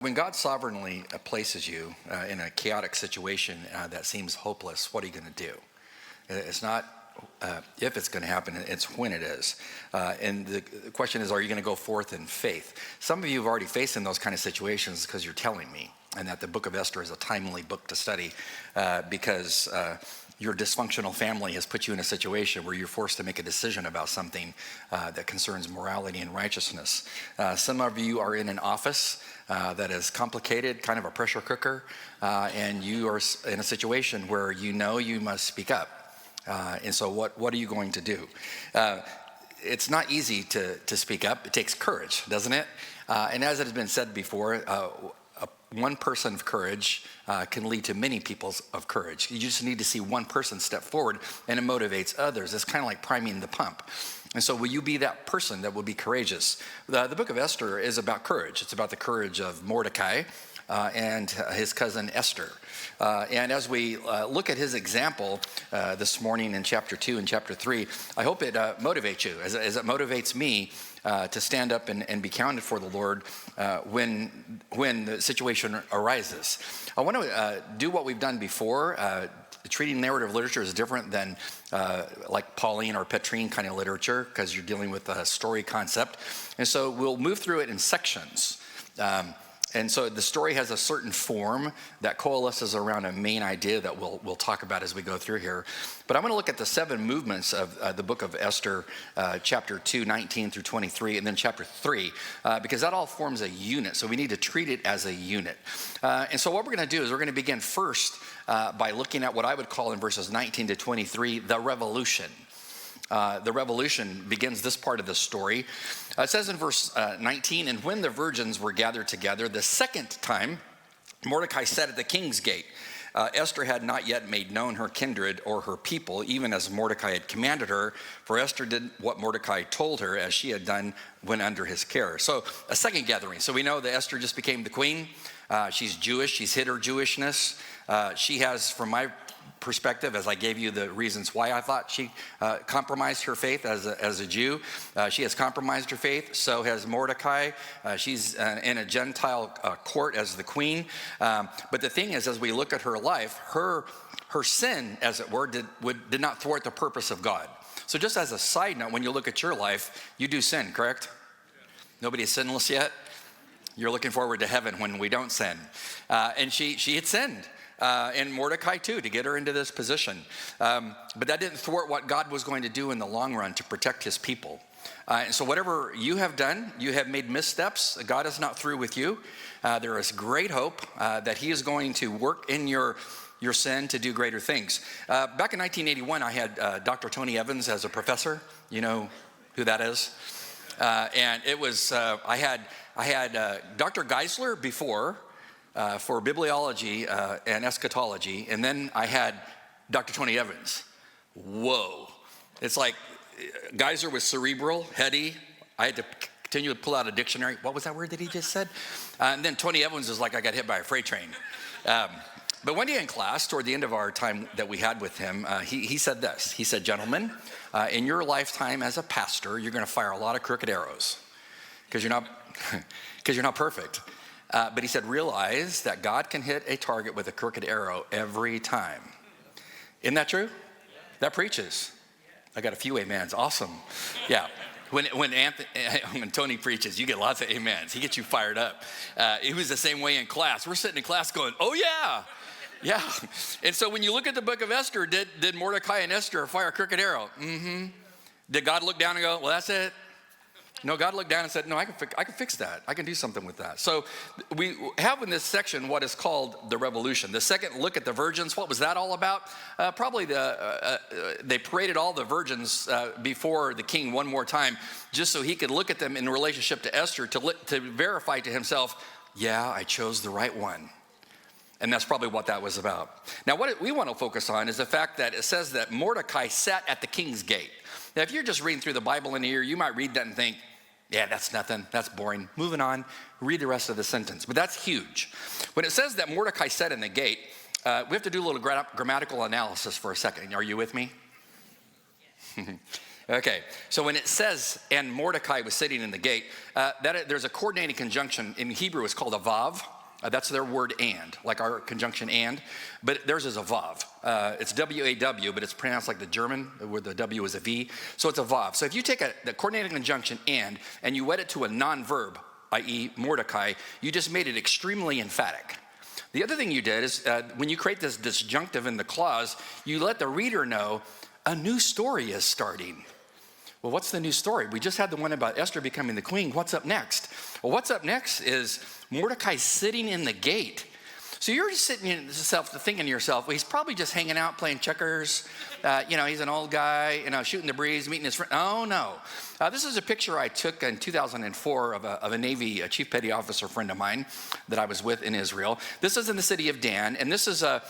When God sovereignly places you in a chaotic situation that seems hopeless, what are you going to do? It's not if it's going to happen, it's when it is. And the question is, are you going to go forth in faith? Some of you have already faced in those kind of situations because you're telling me, and that the book of Esther is a timely book to study because your dysfunctional family has put you in a situation where you're forced to make a decision about something that concerns morality and righteousness. Some of you are in an office that is complicated, kind of a pressure cooker, and you are in a situation where you know you must speak up. And so what are you going to do? It's not easy to speak up. It takes courage, doesn't it? And as it has been said before, one person of courage can lead to many people of courage. You just need to see one person step forward, and it motivates others. It's kind of like priming the pump. And so will you be that person that will be courageous? The book of Esther is about courage. It's about the courage of Mordecai and his cousin Esther. And as we look at his example this morning in chapter 2 and chapter 3, I hope it motivates you, as it motivates me to stand up and be counted for the Lord when the situation arises. I want to do what we've done before. Treating narrative literature is different than like Pauline or Petrine kind of literature because you're dealing with a story concept. And so we'll move through it in sections. And so the story has a certain form that coalesces around a main idea that we'll talk about as we go through here. But I'm going to look at the 7 movements of the book of Esther, chapter 2, 19 through 23, and then chapter 3, because that all forms a unit. So we need to treat it as a unit. And so what we're going to do is we're going to begin first by looking at what I would call in verses 19 to 23, the revolution. The revolution begins this part of the story. It says in verse 19, and when the virgins were gathered together the second time, Mordecai sat at the king's gate. Esther had not yet made known her kindred or her people, even as Mordecai had commanded her, for Esther did what Mordecai told her, as she had done when under his care. So a second gathering. So we know that Esther just became the queen. She's Jewish. She's hid her Jewishness. She has, from my perspective, as I gave you the reasons why I thought she compromised her faith as a Jew. She has compromised her faith, so has Mordecai. She's in a Gentile court as the queen. But the thing is, as we look at her life, her sin, as it were, did not thwart the purpose of God. So just as a side note, when you look at your life, you do sin, correct? Yeah. Nobody is sinless yet? You're looking forward to heaven when we don't sin. And she had sinned. And Mordecai too, to get her into this position. But that didn't thwart what God was going to do in the long run to protect his people. And so whatever you have done, you have made missteps. God is not through with you. There is great hope that he is going to work in your sin to do greater things. Back in 1981, I had Dr. Tony Evans as a professor. You know who that is? And it was, I had Dr. Geisler before, for bibliology and eschatology, and then I had Dr. Tony Evans. Whoa. It's like Geyser was cerebral, heady. I had to continue to pull out a dictionary. What was that word that he just said? And then Tony Evans is like I got hit by a freight train. But one day in class, toward the end of our time that we had with him, he said this. He said, gentlemen, in your lifetime as a pastor, you're going to fire a lot of crooked arrows because you're not perfect. But he said, realize that God can hit a target with a crooked arrow every time. Isn't that true? That preaches. I got a few amens. Awesome. Yeah. When Tony preaches, you get lots of amens. He gets you fired up. It was the same way in class. We're sitting in class going, oh yeah. Yeah. And so when you look at the book of Esther, did Mordecai and Esther fire a crooked arrow? Mm-hmm. Did God look down and go, well, that's it? No, God looked down and said, no, I can fix that. I can do something with that. So we have in this section what is called the revolution. The second look at the virgins, what was that all about? Probably they paraded all the virgins before the king one more time, just so he could look at them in relationship to Esther to verify to himself, yeah, I chose the right one. And that's probably what that was about. Now, what we want to focus on is the fact that it says that Mordecai sat at the king's gate. Now, if you're just reading through the Bible in a year, you might read that and think, yeah, that's nothing. That's boring. Moving on. Read the rest of the sentence. But that's huge. When it says that Mordecai sat in the gate, we have to do a little grammatical analysis for a second. Are you with me? Okay, so when it says, and Mordecai was sitting in the gate, there's a coordinating conjunction. In Hebrew, it's called a vav. That's their word and, like our conjunction and, but theirs is a vav. It's W-A-W, but it's pronounced like the German, where the W is a V. So it's a vav. So if you take the coordinating conjunction and you wed it to a non-verb, i.e. Mordecai, you just made it extremely emphatic. The other thing you did is when you create this disjunctive in the clause, you let the reader know a new story is starting. Well, what's the new story? We just had the one about Esther becoming the queen. What's up next? Well, what's up next is Mordecai sitting in the gate. So you're just thinking to yourself, well, he's probably just hanging out playing checkers. He's an old guy, shooting the breeze, meeting his friend. Oh, no. This is a picture I took in 2004 of a Navy chief petty officer friend of mine that I was with in Israel. This is in the city of Dan, and this is the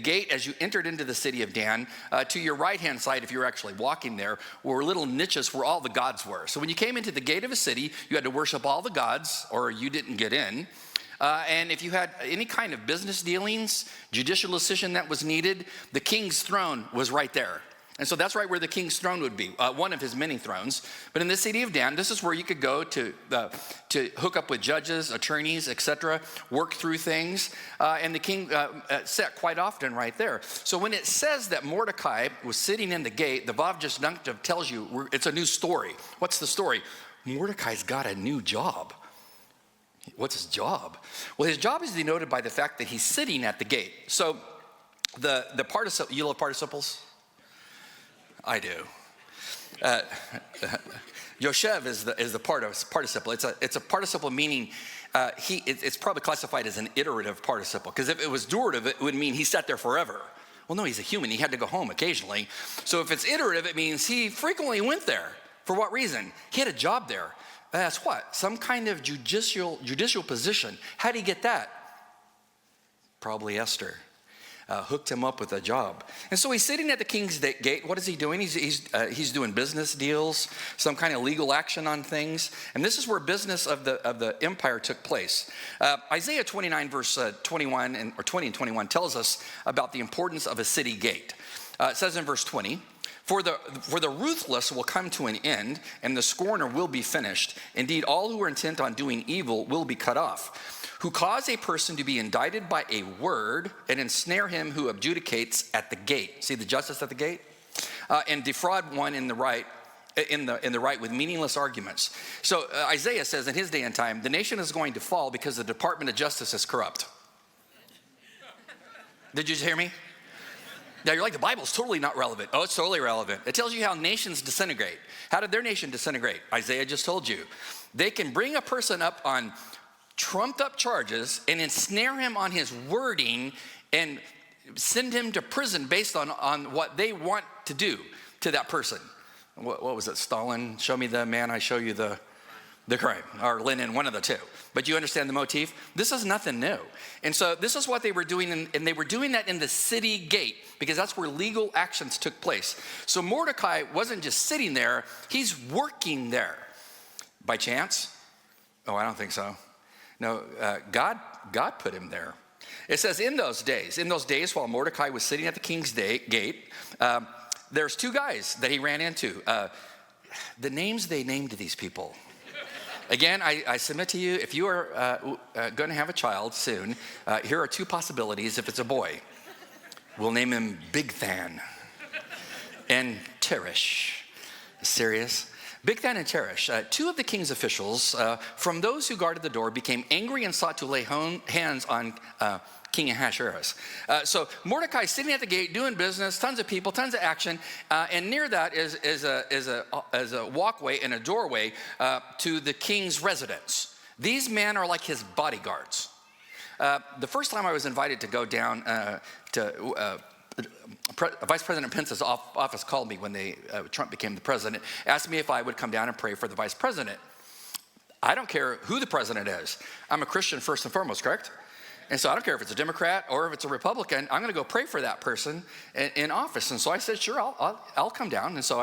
gate as you entered into the city of Dan. To your right-hand side, if you were actually walking there, were little niches where all the gods were. So when you came into the gate of a city, you had to worship all the gods or you didn't get in. And if you had any kind of business dealings, judicial decision that was needed, the king's throne was right there. And so that's right where the king's throne would be, one of his many thrones. But in the city of Dan, this is where you could go to hook up with judges, attorneys, etc., work through things. And the king sat quite often right there. So when it says that Mordecai was sitting in the gate, the Vav disjunctive tells you it's a new story. What's the story? Mordecai's got a new job. What's his job? Well, his job is denoted by the fact that he's sitting at the gate. So the participle, you love participles? I do. Yoshev is the participle. It's a participle meaning it's probably classified as an iterative participle, because if it was durative, it would mean he sat there forever. Well, no, he's a human. He had to go home occasionally. So if it's iterative, it means he frequently went there. For what reason? He had a job there. That's what? Some kind of judicial position. How did he get that? Probably Esther hooked him up with a job. And so he's sitting at the king's gate. What is he doing? He's doing business deals, some kind of legal action on things. And this is where business of the empire took place. Isaiah 29 verse 21 or 20 and 21 tells us about the importance of a city gate. It says in verse 20, For the ruthless will come to an end, and the scorner will be finished. Indeed, all who are intent on doing evil will be cut off. Who cause a person to be indicted by a word, and ensnare him who adjudicates at the gate. See the justice at the gate? And defraud one in the right with meaningless arguments. So Isaiah says in his day and time, the nation is going to fall because the Department of Justice is corrupt. Did you just hear me? Now you're like, the Bible's totally not relevant. Oh, it's totally relevant. It tells you how nations disintegrate. How did their nation disintegrate? Isaiah just told you. They can bring a person up on trumped up charges and ensnare him on his wording and send him to prison based on what they want to do to that person. What was it, Stalin? Show me the man, I show you the crime. Or Lenin, one of the two. But you understand the motif? This is nothing new. And so this is what they were doing, and they were doing that in the city gate, because that's where legal actions took place. So Mordecai wasn't just sitting there, he's working there. By chance? Oh, I don't think so. No, God put him there. It says in those days while Mordecai was sitting at the king's gate, there's two guys that he ran into. The names they named these people. Again, I submit to you, if you are going to have a child soon, here are two possibilities if it's a boy. We'll name him Big Than and Teresh. Serious? Big Than and Teresh, two of the king's officials, from those who guarded the door, became angry and sought to lay hands on King Ahasuerus. So Mordecai's sitting at the gate doing business, tons of people, tons of action, and near that is a walkway and a doorway to the king's residence. These men are like his bodyguards. The first time I was invited to go down to Vice President Pence's office called me when Trump became the president, asked me if I would come down and pray for the vice president. I don't care who the president is. I'm a Christian first and foremost, correct? And so I don't care if it's a Democrat or if it's a Republican, I'm going to go pray for that person in office. And so I said, sure, I'll come down. And so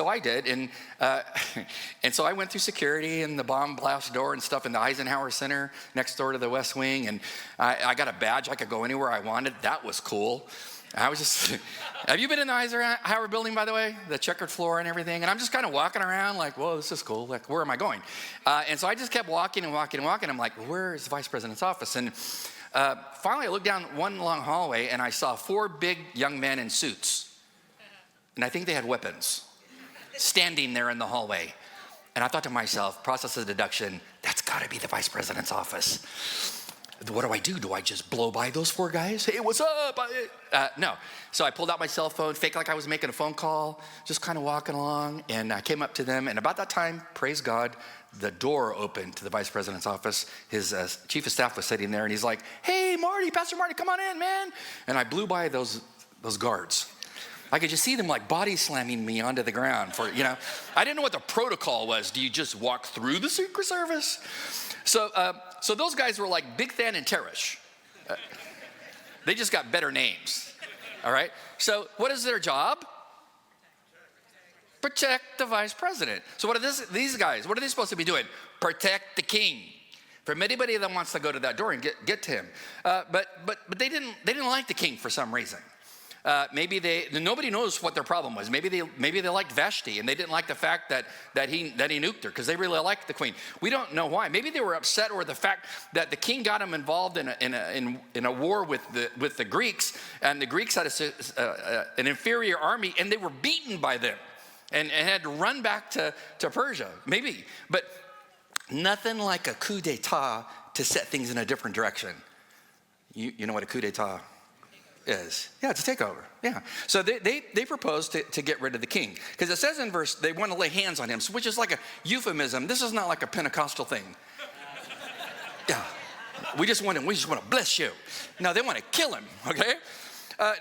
I did. And so I went through security and the bomb blast door and stuff in the Eisenhower Center next door to the West Wing. And I got a badge. I could go anywhere I wanted. That was cool. I was just, have you been in the Eisenhower building, by the way? The checkered floor and everything. And I'm just kind of walking around like, whoa, this is cool. Like, where am I going? And so I just kept walking and walking and walking. I'm like, where is the vice president's office? And finally I looked down one long hallway and I saw 4 big young men in suits. And I think they had weapons standing there in the hallway. And I thought to myself, process of deduction, that's gotta be the vice president's office. What do? Do I just blow by those 4 guys? Hey, what's up? No. So I pulled out my cell phone, faked like I was making a phone call, just kind of walking along, and I came up to them. And about that time, praise God, the door opened to the vice president's office. His chief of staff was sitting there, and he's like, hey, Marty, Pastor Marty, come on in, man. And I blew by those guards. I could just see them like body slamming me onto the ground for, I didn't know what the protocol was. Do you just walk through the Secret Service? So those guys were like Big Than and Teresh. They just got better names, all right? So what is their job? Protect the vice president. So what are these guys, what are they supposed to be doing? Protect the king from anybody that wants to go to that door and get to him. But they didn't like the king for some reason. Maybe nobody knows what their problem was. Maybe they liked Vashti and they didn't like the fact that he nuked her because they really liked the queen. We don't know why. Maybe they were upset over the fact that the king got him involved in a war with the Greeks, and the Greeks had an inferior army and they were beaten by them and had to run back to Persia. Maybe, but nothing like a coup d'etat to set things in a different direction. You know what a coup d'etat is? Yeah, it's a takeover. Yeah. So they proposed to get rid of the king because it says in verse they want to lay hands on him, which is like a euphemism. This is not like a Pentecostal thing. Yeah. We just want to bless you. No, they want to kill him. Okay.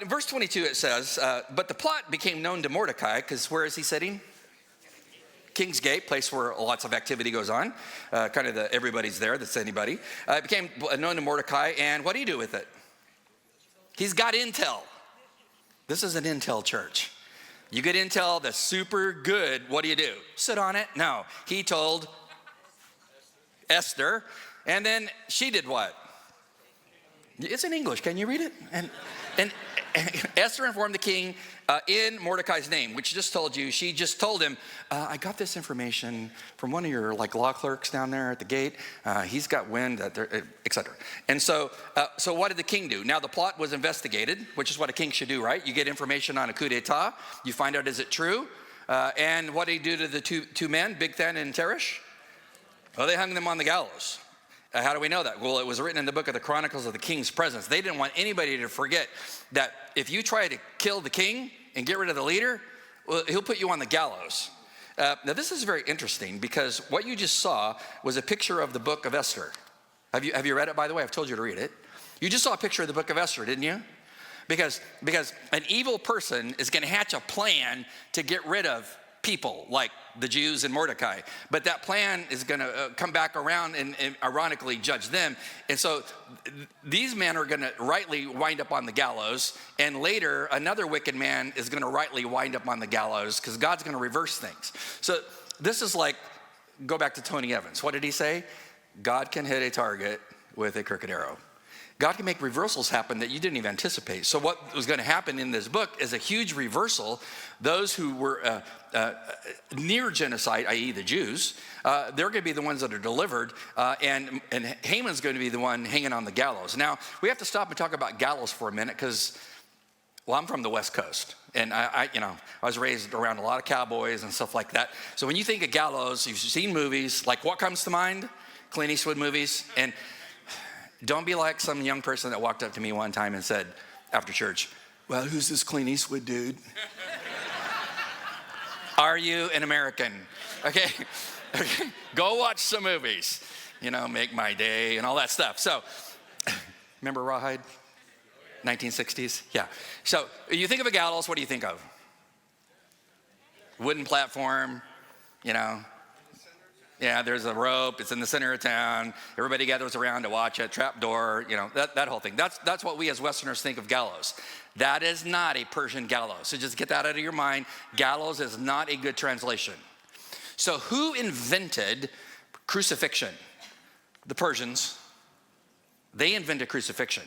In verse 22 it says, but the plot became known to Mordecai because where is he sitting? King's Gate, place where lots of activity goes on. Kind of everybody's there. That's anybody. It became known to Mordecai, and what do you do with it? He's got intel. This is an intel church. You get intel that's super good. What do? Sit on it? No. He told Esther, and then she did what? It's in English. Can you read it? And Esther informed the king in Mordecai's name, which just told you, she just told him, I got this information from one of your law clerks down there at the gate. He's got wind, et cetera. And so what did the king do? Now the plot was investigated, which is what a king should do, right? You get information on a coup d'etat. You find out, is it true? And what did he do to the two men, Big Than and Teresh? Well, they hung them on the gallows. How do we know that? Well, it was written in the book of the Chronicles of the King's Presence. They didn't want anybody to forget that if you try to kill the king and get rid of the leader, well, he'll put you on the gallows. Now, this is very interesting because what you just saw was a picture of the book of Esther. Have you read it, by the way? I've told you to read it. You just saw a picture of the book of Esther, didn't you? Because an evil person is going to hatch a plan to get rid of people like the Jews and Mordecai. But that plan is going to come back around and ironically judge them. And so these men are going to rightly wind up on the gallows. And later, another wicked man is going to rightly wind up on the gallows because God's going to reverse things. So this is like, go back to Tony Evans. What did he say? God can hit a target with a crooked arrow. God can make reversals happen that you didn't even anticipate. So what was going to happen in this book is a huge reversal. Those who were near genocide, i.e. the Jews, they're going to be the ones that are delivered, and Haman's going to be the one hanging on the gallows. Now, we have to stop and talk about gallows for a minute because, well, I'm from the West Coast, and I was raised around a lot of cowboys and stuff like that. So when you think of gallows, you've seen movies, like what comes to mind? Clint Eastwood movies. And don't be like some young person that walked up to me one time and said after church, well, who's this Clint Eastwood dude? Are you an American? Okay. Go watch some movies, Make My Day and all that stuff. So remember Rawhide? 1960s? Yeah. So you think of a gallows, what do you think of? Wooden platform, Yeah, there's a rope. It's in the center of town. Everybody gathers around to watch it. Trap door, that whole thing. That's what we as Westerners think of gallows. That is not a Persian gallows. So just get that out of your mind. Gallows is not a good translation. So who invented crucifixion? The Persians. They invented crucifixion.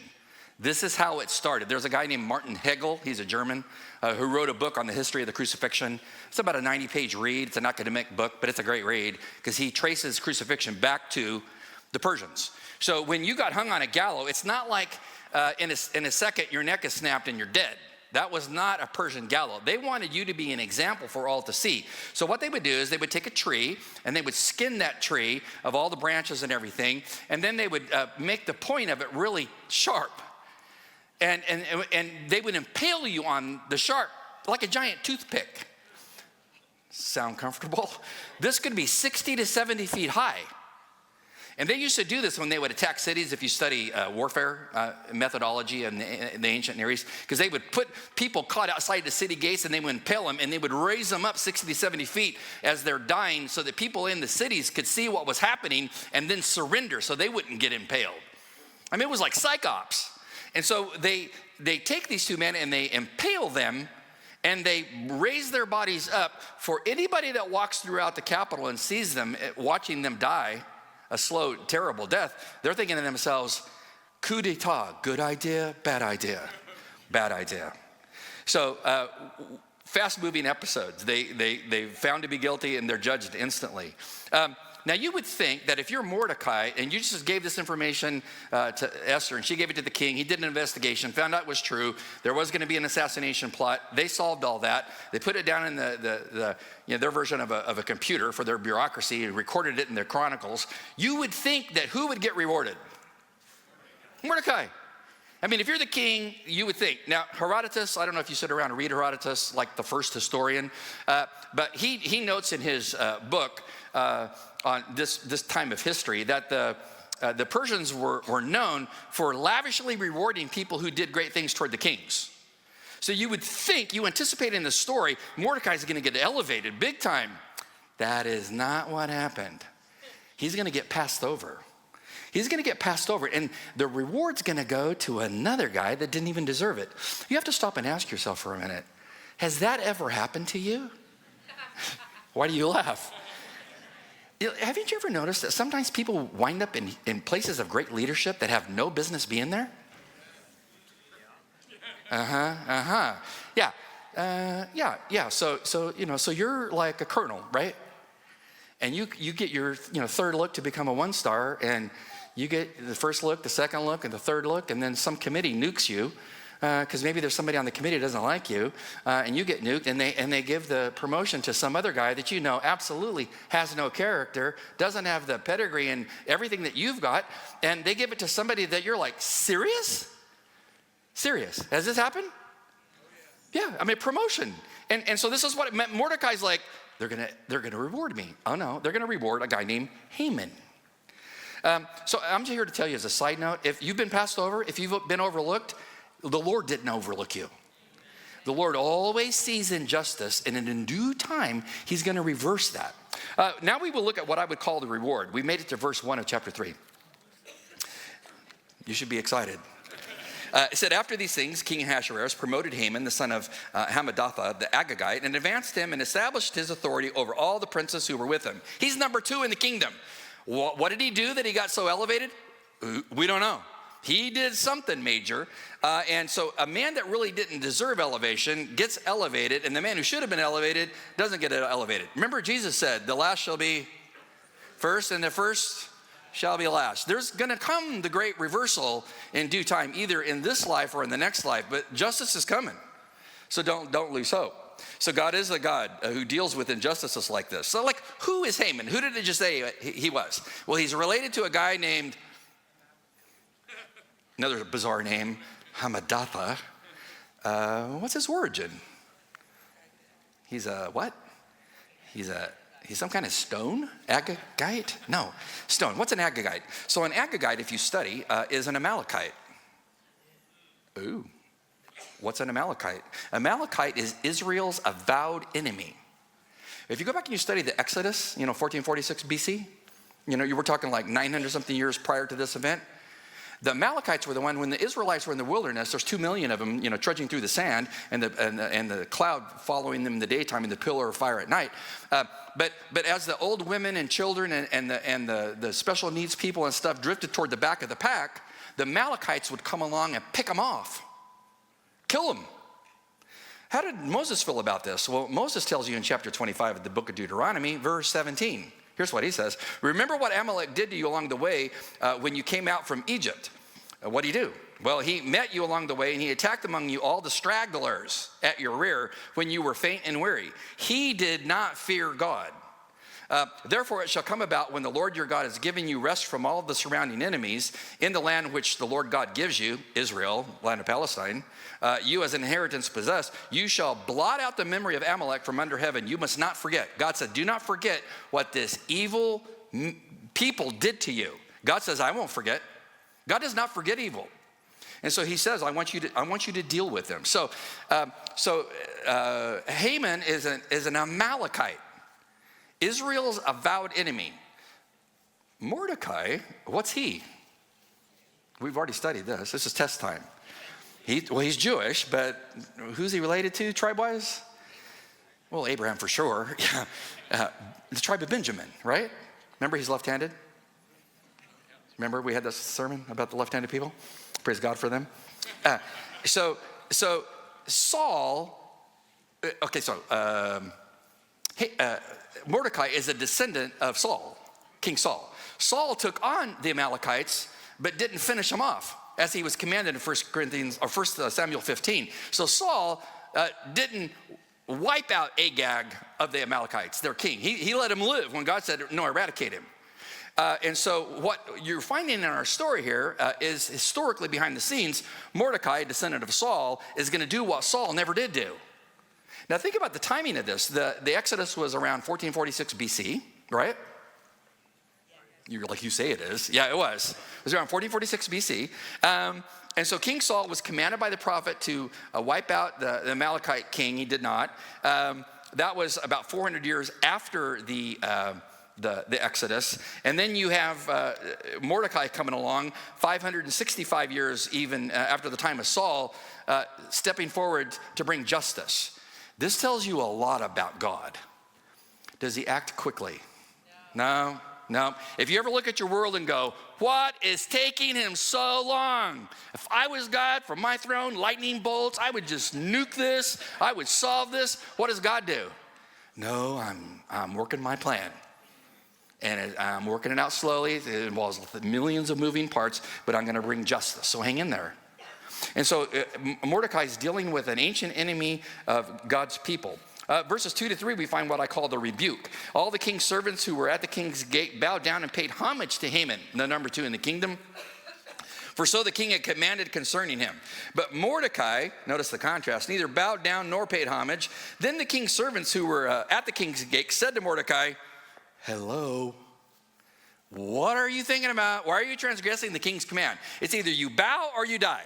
This is how it started. There's a guy named Martin Hegel, he's a German, who wrote a book on the history of the crucifixion. It's about a 90-page read. It's an academic book, but it's a great read because he traces crucifixion back to the Persians. So when you got hung on a gallows, it's not like in a second your neck is snapped and you're dead. That was not a Persian gallows. They wanted you to be an example for all to see. So what they would do is they would take a tree and they would skin that tree of all the branches and everything, and then they would make the point of it really sharp. And they would impale you on the sharp like a giant toothpick. Sound comfortable? This could be 60 to 70 feet high. And they used to do this when they would attack cities, if you study warfare methodology in the ancient Near East, because they would put people caught outside the city gates and they would impale them and they would raise them up 60 to 70 feet as they're dying so that people in the cities could see what was happening and then surrender so they wouldn't get impaled. I mean, it was like psych ops. And so they take these two men and they impale them and they raise their bodies up for anybody that walks throughout the Capitol and sees them, watching them die a slow, terrible death. They're thinking to themselves, coup d'etat, good idea, bad idea, bad idea. So fast-moving episodes. They found to be guilty and they're judged instantly. Now you would think that if you're Mordecai and you just gave this information to Esther and she gave it to the king, he did an investigation, found out it was true, there was going to be an assassination plot, they solved all that, they put it down in their version of a computer for their bureaucracy and recorded it in their chronicles, you would think that who would get rewarded? Mordecai. I mean, if you're the king, you would think. Now, Herodotus, I don't know if you sit around and read Herodotus, like the first historian, but he notes in his book on this time of history that the Persians were known for lavishly rewarding people who did great things toward the kings. So you would think, you anticipate in the story, Mordecai is going to get elevated big time. That is not what happened. He's going to get passed over. He's going to get passed over, and the reward's going to go to another guy that didn't even deserve it. You have to stop and ask yourself for a minute, has that ever happened to you? Why do you laugh? Haven't you ever noticed that sometimes people wind up in places of great leadership that have no business being there? Yeah. So you're like a colonel, right? And you get your third look to become a 1-star, and you get the first look, the second look, and the third look, and then some committee nukes you because maybe there's somebody on the committee that doesn't like you, and you get nuked, and they give the promotion to some other guy that you know absolutely has no character, doesn't have the pedigree and everything that you've got, and they give it to somebody that you're like, serious? Serious? Has this happened? Yeah, I mean, promotion. And so this is what it meant. Mordecai's like, they're gonna reward me. Oh no, they're gonna reward a guy named Haman. So I'm just here to tell you as a side note, if you've been passed over, if you've been overlooked, the Lord didn't overlook you. The Lord always sees injustice, and in due time, he's gonna reverse that. Now we will look at what I would call the reward. We made it to verse 1 of chapter 3. You should be excited. It said, after these things, King Ahasuerus promoted Haman, the son of Hammedatha, the Agagite, and advanced him and established his authority over all the princes who were with him. He's number 2 in the kingdom. What did he do that he got so elevated? We don't know. He did something major. And so a man that really didn't deserve elevation gets elevated, and the man who should have been elevated doesn't get elevated. Remember, Jesus said, the last shall be first, and the first shall be last. There's going to come the great reversal in due time, either in this life or in the next life, but justice is coming. So don't lose hope. So God is a God who deals with injustices like this. So like, who is Haman? Who did it just say he was? Well, he's related to a guy named, another bizarre name, Hammedatha. What's his origin? He's a what? He's some kind of stone? Agagite? No, stone. What's an Agagite? So an Agagite, if you study, is an Amalekite. Ooh. What's an Amalekite? Amalekite is Israel's avowed enemy. If you go back and you study the Exodus, 1446 BC, you were talking like 900 something years prior to this event. The Amalekites were the one, when the Israelites were in the wilderness, there's 2 million of them, trudging through the sand, and the cloud following them in the daytime and the pillar of fire at night. But as the old women and children and the special needs people and stuff drifted toward the back of the pack, the Amalekites would come along and pick them off, kill them. How did Moses feel about this? Well, Moses tells you in chapter 25 of the book of Deuteronomy, verse 17. Here's what he says. Remember what Amalek did to you along the way when you came out from Egypt. What did he do? Well, he met you along the way, and he attacked among you all the stragglers at your rear when you were faint and weary. He did not fear God. Therefore it shall come about when the Lord your God has given you rest from all of the surrounding enemies in the land which the Lord God gives you, Israel, land of Palestine, you as an inheritance possess, you shall blot out the memory of Amalek from under heaven. You must not forget. God said, do not forget what this evil people did to you. God says, I won't forget. God does not forget evil. And so he says, I want you to deal with them. So Haman is an Amalekite, Israel's avowed enemy. Mordecai, what's he? We've already studied this. This is test time. He's Jewish, but who's he related to tribe-wise? Well, Abraham for sure. The tribe of Benjamin, right? Remember he's left-handed? Remember we had this sermon about the left-handed people? Praise God for them. So Saul, Mordecai is a descendant of Saul, King Saul. Saul took on the Amalekites, but didn't finish them off, as he was commanded in 1 Samuel 15. So Saul didn't wipe out Agag of the Amalekites, their king. He let him live when God said, no, eradicate him. And so what you're finding in our story here is historically behind the scenes, Mordecai, descendant of Saul, is going to do what Saul never did do. Now think about the timing of this. The Exodus was around 1446 BC, right? You're like, you say it is. Yeah, it was. It was around 1446 BC. And so King Saul was commanded by the prophet to wipe out the Amalekite king. He did not. That was about 400 years after the Exodus. And then you have Mordecai coming along, 565 years even after the time of Saul, stepping forward to bring justice. This tells you a lot about God. Does he act quickly? No. If you ever look at your world and go, what is taking him so long? If I was God from my throne, lightning bolts, I would just nuke this. I would solve this. What does God do? No, I'm working my plan. And I'm working it out slowly. It involves millions of moving parts, but I'm going to bring justice. So hang in there. And so Mordecai is dealing with an ancient enemy of God's people. Verses 2-3, we find what I call the rebuke. All the king's servants who were at the king's gate bowed down and paid homage to Haman, the number 2 in the kingdom. For so the king had commanded concerning him. But Mordecai, notice the contrast, neither bowed down nor paid homage. Then the king's servants who were at the king's gate said to Mordecai, hello, what are you thinking about? Why are you transgressing the king's command? It's either you bow or you die.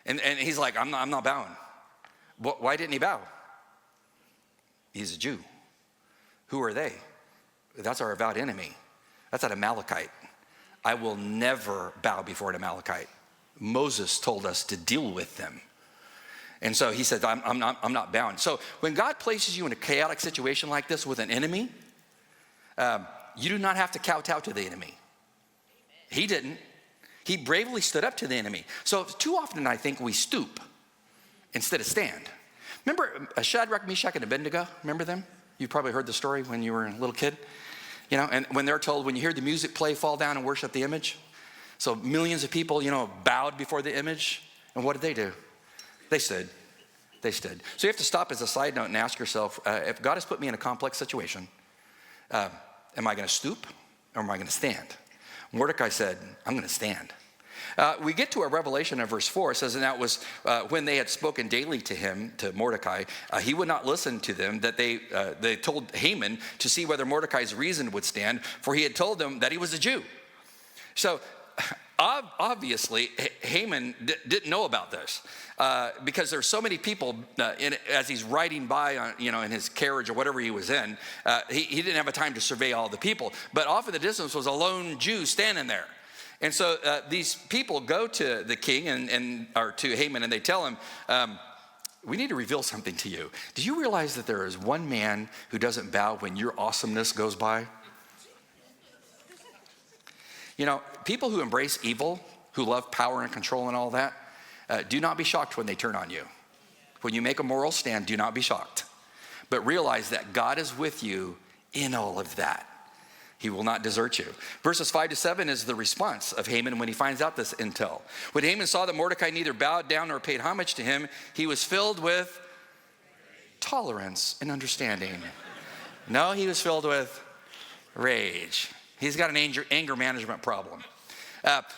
And he's like, I'm not bowing. Why didn't he bow? He's a Jew. Who are they? That's our avowed enemy. That's an Amalekite. I will never bow before an Amalekite. Moses told us to deal with them. And so he said, I'm not bowing. So when God places you in a chaotic situation like this with an enemy, you do not have to kowtow to the enemy. He didn't. He bravely stood up to the enemy. So too often I think we stoop instead of stand. Remember Shadrach, Meshach, and Abednego? Remember them? You probably heard the story when you were a little kid. You know, and when they're told, when you hear the music play, fall down and worship the image. So millions of people, bowed before the image. And what did they do? They stood. So you have to stop as a side note and ask yourself, if God has put me in a complex situation, am I going to stoop or am I going to stand? Mordecai said, I'm going to stand. We get to a revelation of verse 4. It says, and that was when they had spoken daily to him, to Mordecai, he would not listen to them, that they told Haman to see whether Mordecai's reason would stand, for he had told them that he was a Jew. So obviously, Haman didn't know about this because there's so many people as he's riding by, in his carriage or whatever he was in. He didn't have a time to survey all the people, but off in the distance was a lone Jew standing there. And so these people go to the king or to Haman, and they tell him, we need to reveal something to you. Do you realize that there is one man who doesn't bow when your awesomeness goes by? People who embrace evil who love power and control and all that, do not be shocked when they turn on you. When you make a moral stand, do not be shocked. But realize that God is with you in all of that. He will not desert you. Verses 5-7 is the response of Haman when he finds out this intel. When Haman saw that Mordecai neither bowed down nor paid homage to him, he was filled with tolerance and understanding. No, he was filled with rage. He's got an anger management problem.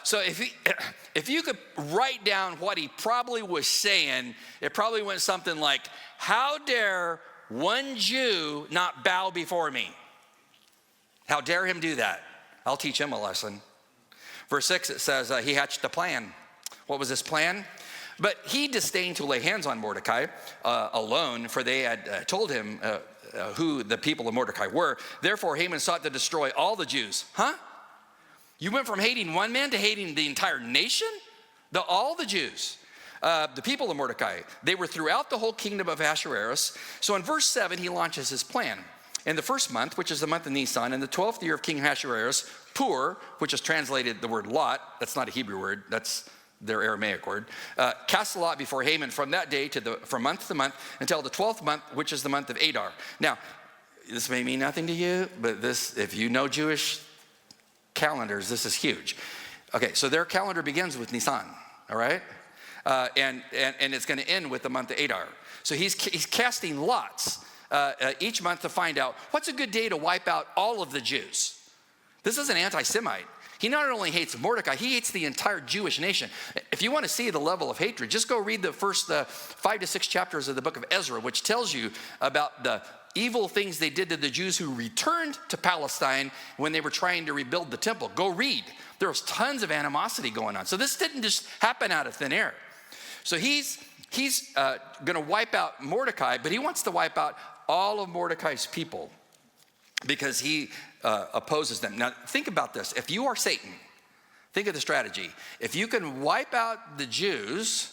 So if you could write down what he probably was saying, it probably went something like, how dare one Jew not bow before me? How dare him do that? I'll teach him a lesson. Verse 6, it says he hatched a plan. What was his plan? But he disdained to lay hands on Mordecai alone, for they had told him who the people of Mordecai were. Therefore, Haman sought to destroy all the Jews. Huh? You went from hating one man to hating the entire nation? All the Jews. The people of Mordecai, they were throughout the whole kingdom of Ahasuerus. So in verse 7, he launches his plan. In the first month, which is the month of Nisan, in the 12th year of King Ahasuerus, Pur, which is translated the word lot, that's not a Hebrew word, that's their Aramaic word, cast a lot before Haman from that day from month to month until the 12th month, which is the month of Adar. Now, this may mean nothing to you, but this, if you know Jewish calendars, this is huge. Okay, so their calendar begins with Nisan, all right? And it's going to end with the month of Adar. So he's casting lots each month to find out what's a good day to wipe out all of the Jews. This is an anti-Semite. He not only hates Mordecai, he hates the entire Jewish nation. If you want to see the level of hatred, just go read the first 5 to 6 chapters of the book of Ezra, which tells you about the evil things they did to the Jews who returned to Palestine when they were trying to rebuild the temple. Go read. There was tons of animosity going on. So this didn't just happen out of thin air. So he's going to wipe out Mordecai, but he wants to wipe out all of Mordecai's people because he opposes them. Now, think about this. If you are Satan, think of the strategy. If you can wipe out the Jews,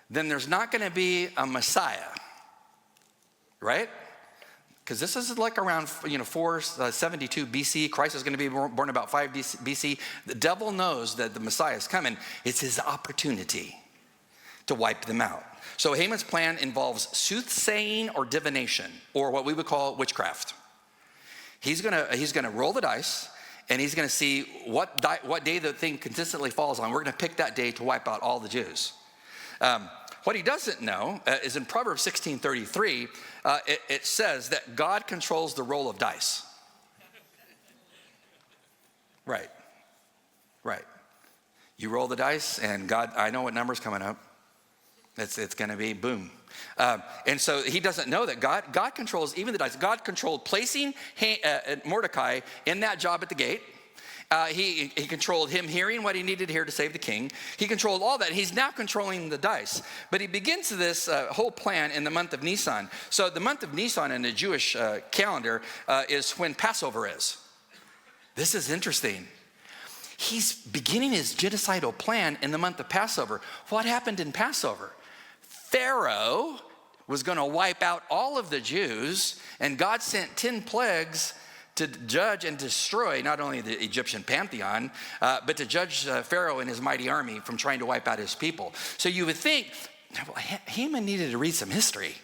then there's not going to be a Messiah, right? Because this is like around 472 BC. Christ is going to be born about 5 BC. The devil knows that the Messiah is coming. It's his opportunity to wipe them out. So Haman's plan involves soothsaying or divination, or what we would call witchcraft. He's gonna roll the dice, and he's gonna see what day the thing consistently falls on. We're gonna pick that day to wipe out all the Jews. What he doesn't know is in Proverbs 16:33, it says that God controls the roll of dice. Right. You roll the dice, and God, I know what number's coming up. It's going to be boom. And so he doesn't know that God controls even the dice. God controlled placing Mordecai in that job at the gate. He controlled him hearing what he needed to hear to save the king. He controlled all that. He's now controlling the dice. But he begins this whole plan in the month of Nisan. So the month of Nisan in the Jewish calendar is when Passover is. This is interesting. He's beginning his genocidal plan in the month of Passover. What happened in Passover? Pharaoh was going to wipe out all of the Jews, and God sent 10 plagues to judge and destroy not only the Egyptian pantheon, but to judge Pharaoh and his mighty army from trying to wipe out his people. So you would think, well, Haman needed to read some history.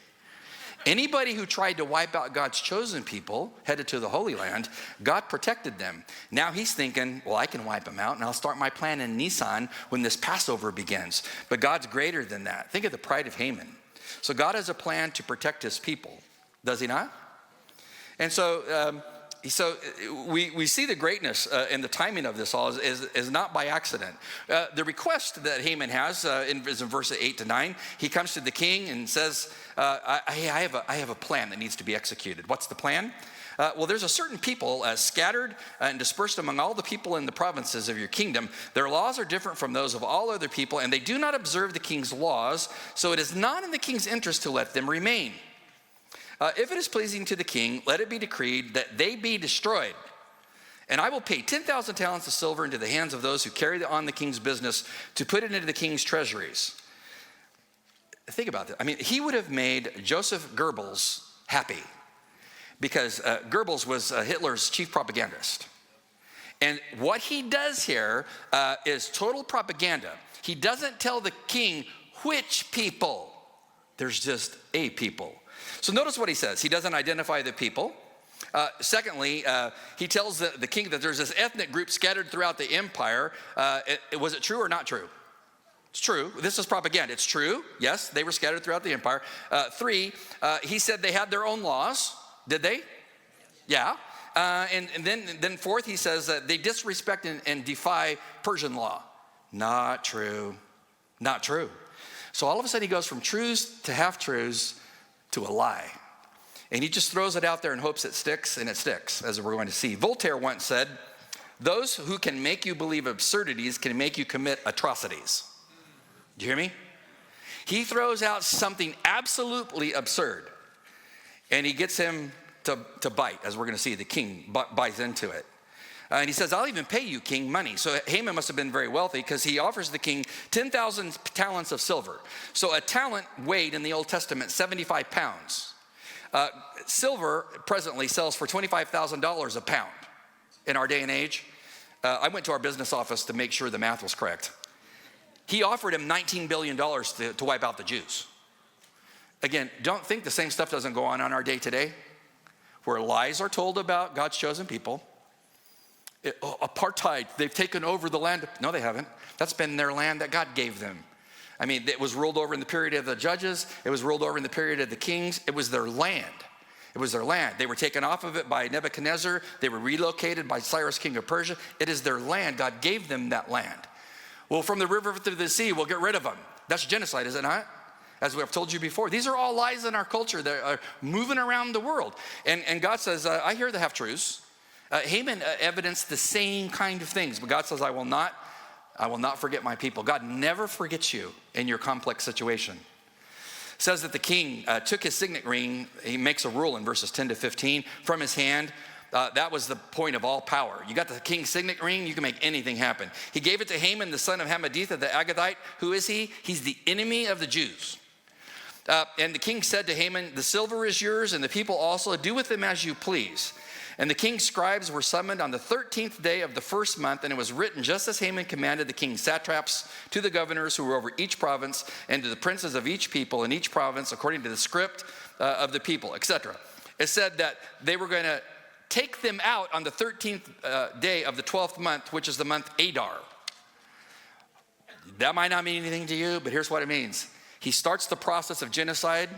Anybody who tried to wipe out God's chosen people, headed to the Holy Land, God protected them. Now he's thinking, well, I can wipe them out, and I'll start my plan in Nisan when this Passover begins. But God's greater than that. Think of the pride of Haman. So God has a plan to protect his people, does he not? And so we see the greatness and the timing of this all is not by accident. The request that Haman has is in verses 8 to 9. He comes to the king and says, I have a plan that needs to be executed. What's the plan? Well, there's a certain people scattered and dispersed among all the people in the provinces of your kingdom. Their laws are different from those of all other people, and they do not observe the king's laws, so it is not in the king's interest to let them remain. If it is pleasing to the king, let it be decreed that they be destroyed. And I will pay 10,000 talents of silver into the hands of those who carry on the king's business to put it into the king's treasuries. Think about that. I mean, he would have made Joseph Goebbels happy because Goebbels was Hitler's chief propagandist. And what he does here is total propaganda. He doesn't tell the king which people. There's just a people. So notice what he says. He doesn't identify the people. Secondly, he tells the king that there's this ethnic group scattered throughout the empire. Was it true or not true? It's true. This is propaganda. It's true. Yes, they were scattered throughout the empire. 3, he said they had their own laws. Did they? Yeah. And then 4th, he says that they disrespect and defy Persian law. Not true. Not true. So all of a sudden he goes from truths to half-truths to a lie. And he just throws it out there in hopes it sticks, and it sticks, as we're going to see. Voltaire once said, those who can make you believe absurdities can make you commit atrocities. Do you hear me? He throws out something absolutely absurd, and he gets him to bite, as we're going to see. The king buys into it. And he says, I'll even pay you, king, money. So Haman must have been very wealthy, because he offers the king 10,000 talents of silver. So a talent weighed in the Old Testament 75 pounds. Silver presently sells for $25,000 a pound in our day and age. I went to our business office to make sure the math was correct. He offered him $19 billion to wipe out the Jews. Again, don't think the same stuff doesn't go on our day today, where lies are told about God's chosen people. Apartheid, they've taken over the land. No, they haven't. That's been their land that God gave them. I mean, it was ruled over in the period of the judges. It was ruled over in the period of the kings. It was their land. It was their land. They were taken off of it by Nebuchadnezzar. They were relocated by Cyrus, king of Persia. It is their land. God gave them that land. Well, from the river to the sea, we'll get rid of them. That's genocide, is it not? As we have told you before. These are all lies in our culture that are moving around the world. And God says, I hear the half-truths. Haman evidenced the same kind of things. But God says, I will not forget my people. God never forgets you in your complex situation. It says that the king took his signet ring. He makes a rule in verses 10 to 15 from his hand. That was the point of all power. You got the king's signet ring, you can make anything happen. He gave it to Haman, the son of Hammedatha, the Agagite. Who is he? He's the enemy of the Jews. And the king said to Haman, the silver is yours, and the people also. Do with them as you please. And the king's scribes were summoned on the 13th day of the first month, and it was written just as Haman commanded the king's satraps, to the governors who were over each province, and to the princes of each people in each province, according to the script of the people, etc. It said that they were going to take them out on the 13th day of the 12th month, which is the month Adar. That might not mean anything to you, but here's what it means. He starts the process of genocide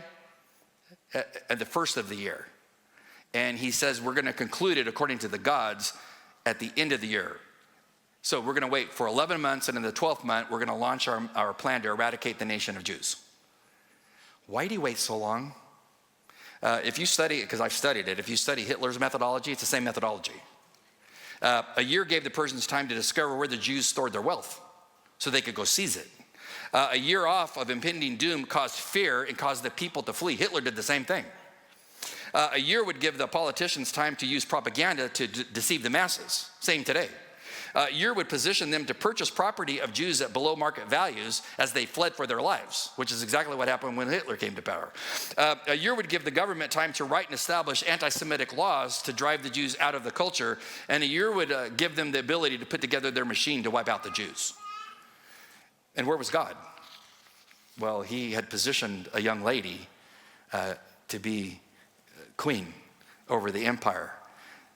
at the first of the year. And he says we're going to conclude it according to the gods at the end of the year. So we're going to wait for 11 months, and in the 12th month, we're going to launch our plan to eradicate the nation of Jews. Why do you wait so long? If you study, because I've studied it, if you study Hitler's methodology, it's the same methodology. A year gave the Persians time to discover where the Jews stored their wealth so they could go seize it. A year off of impending doom caused fear and caused the people to flee. Hitler did the same thing. A year would give the politicians time to use propaganda to deceive the masses. Same today. A year would position them to purchase property of Jews at below market values as they fled for their lives, which is exactly what happened when Hitler came to power. A year would give the government time to write and establish anti-Semitic laws to drive the Jews out of the culture, and a year would give them the ability to put together their machine to wipe out the Jews. And where was God? Well, he had positioned a young lady to be queen over the empire,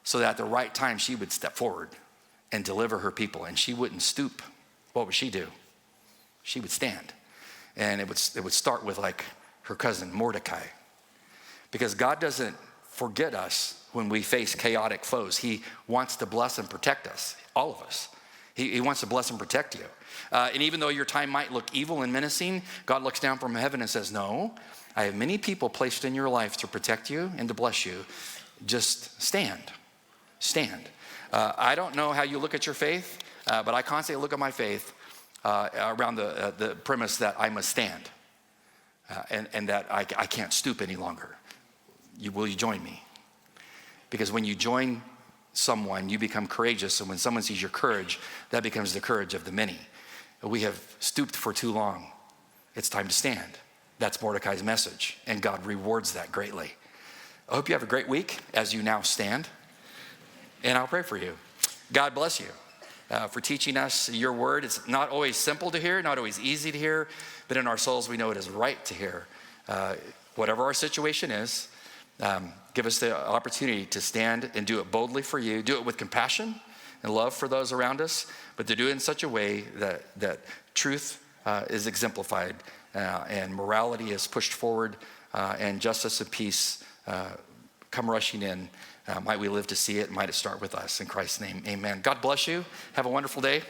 so that at the right time she would step forward and deliver her people, and she wouldn't stoop. What would she do? She would stand. And it would start with like her cousin Mordecai, because God doesn't forget us when we face chaotic foes. He wants to bless and protect us, all of us. He wants to bless and protect you. And even though your time might look evil and menacing, God looks down from heaven and says, no, I have many people placed in your life to protect you and to bless you. Just stand. Stand. I don't know how you look at your faith, but I constantly look at my faith around the premise that I must stand and that I can't stoop any longer. Will you join me? Because when you join someone, you become courageous, and when someone sees your courage, that becomes the courage of the many. We have stooped for too long. It's time to stand. That's Mordecai's message, and God rewards that greatly. I hope you have a great week as you now stand, and I'll pray for you. God bless you for teaching us your word. It's not always simple to hear, not always easy to hear, but in our souls we know it is right to hear. Whatever our situation is, give us the opportunity to stand and do it boldly for you. Do it with compassion and love for those around us, but to do it in such a way that truth is exemplified and morality is pushed forward and justice and peace come rushing in. Might we live to see it. Might it start with us. In Christ's name, amen. God bless you. Have a wonderful day.